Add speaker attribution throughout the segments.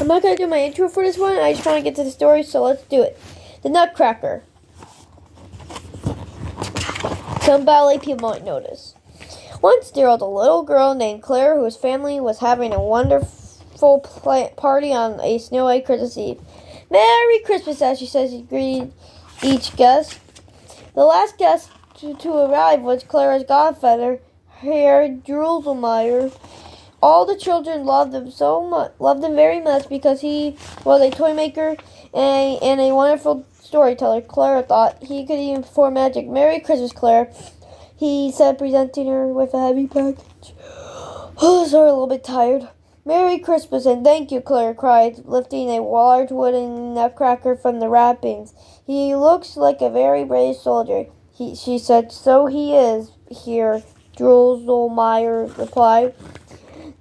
Speaker 1: I'm not going to do my intro for this one. I just want to get to the story, so let's do it. The Nutcracker. Some ballet people might notice. Once there was a little girl named Claire whose family was having a wonderful party on a snowy Christmas Eve. Merry Christmas, as she says, she greeted each guest. The last guest to arrive was Clara's godfather, Herr Drosselmeyer. All the children loved him very much because he was a toy maker and a wonderful storyteller. Clara thought he could even perform magic. Merry Christmas, Claire, he said, presenting her with a heavy package. Oh, sorry, a little bit tired. Merry Christmas and thank you, Claire cried, lifting a large wooden nutcracker from the wrappings. He looks like a very brave soldier, she said. So he is, Herr Drosselmeyer replied.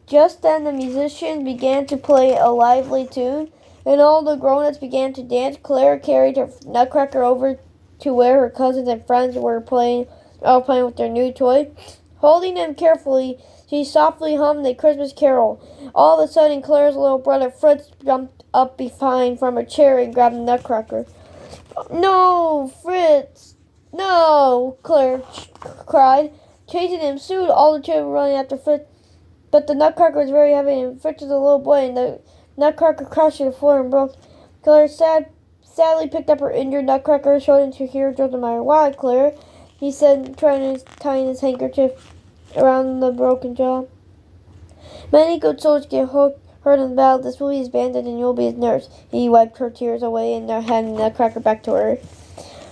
Speaker 1: Just then the musicians began to play a lively tune, and all the grown-ups began to dance. Claire carried her nutcracker over to where her cousins and friends were playing with their new toy. Holding them carefully, she softly hummed a Christmas carol. All of a sudden, Claire's little brother Fritz jumped up behind from a chair and grabbed the nutcracker. No, Fritz! No! Claire cried. Chasing him soon, all the children were running after Fritz. But the nutcracker was very heavy, and Fritz was a little boy, and the nutcracker crashed to the floor and broke. Claire sadly picked up her injured nutcracker, showed it to Herr Drosselmeyer. Why, Claire? He said, tying his handkerchief around the broken jaw. Many good soldiers get hurt in the battle. This will be his bandage, and you'll be his nurse. He wiped her tears away and handed the nutcracker back to her.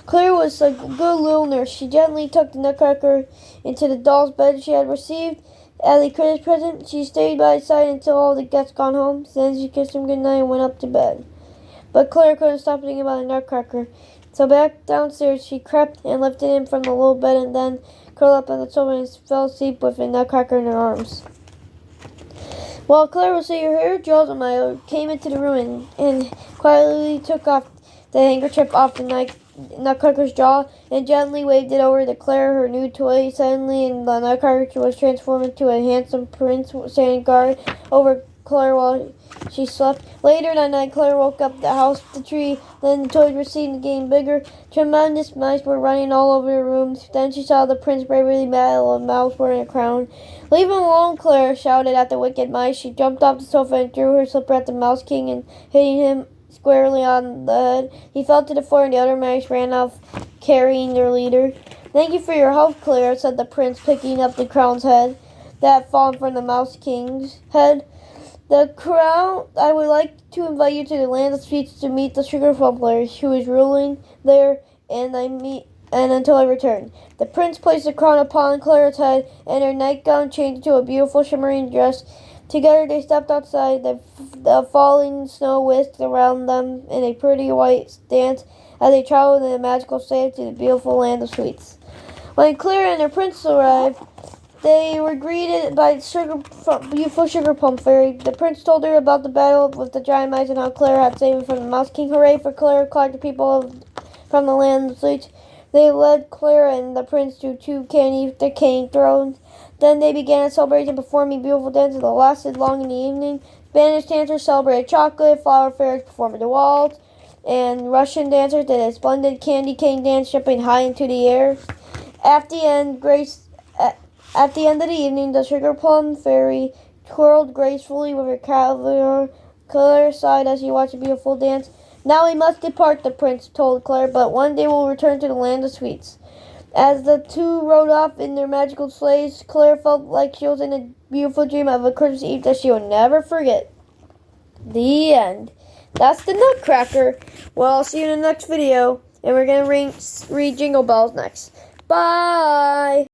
Speaker 1: Claire was a good little nurse. She gently took the nutcracker into the doll's bed she had received. As a Christmas present, she stayed by his side until all the guests gone home. Then she kissed him goodnight and went up to bed. But Claire couldn't stop thinking about the nutcracker. So back downstairs she crept and lifted him from the little bed and then curled up on the sofa and fell asleep with the nutcracker in her arms. While Claire was sitting here, Drosselmeyer came into the room and quietly took off the handkerchief off the nutcracker's jaw and gently waved it over to Claire, her new toy. Suddenly, the nutcracker was transformed into a handsome prince standing guard over Claire while she slept. Later that night, Claire woke up the house with the tree. Then the toys were seen getting bigger. Tremendous mice were running all over the room. Then she saw the prince bravely battle a mouse wearing a crown. Leave him alone, Claire shouted at the wicked mice. She jumped off the sofa and threw her slipper at the mouse king and hitting him squarely on the head. He fell to the floor and the other mice ran off carrying their leader. Thank you for your help, Claire, said the prince, picking up the crown's head that had fallen from the mouse king's head. The crown, I would like to invite you to the land of sweets to meet the sugar plum player who is ruling there and until I return. The prince placed the crown upon Claire's head and her nightgown changed into a beautiful shimmering dress. Together they stepped outside. The falling snow whisked around them in a pretty white dance as they traveled in a magical sleigh to the beautiful land of sweets. When Claire and her prince arrived, they were greeted by the beautiful sugar plum fairy. The prince told her about the battle with the giant mice and how Claire had saved him from the mouse king. Hooray for Claire, cried the people from the land of sweets. They led Claire and the prince to two cane thrones. Then they began a celebration, performing beautiful dances that lasted long in the evening. Spanish dancers celebrated chocolate, flower fairies performed the waltz, and Russian dancers did a splendid candy cane dance, jumping high into the air. At the end of the evening, the sugar plum fairy twirled gracefully with her cavalier. Claire sighed as she watched the beautiful dance. Now we must depart, the prince told Claire, but one day we'll return to the land of sweets. As the two rode off in their magical sleighs, Claire felt like she was in a beautiful dream of a Christmas Eve that she would never forget. The end. That's the Nutcracker. Well, I'll see you in the next video, and we're going to read Jingle Bells next. Bye!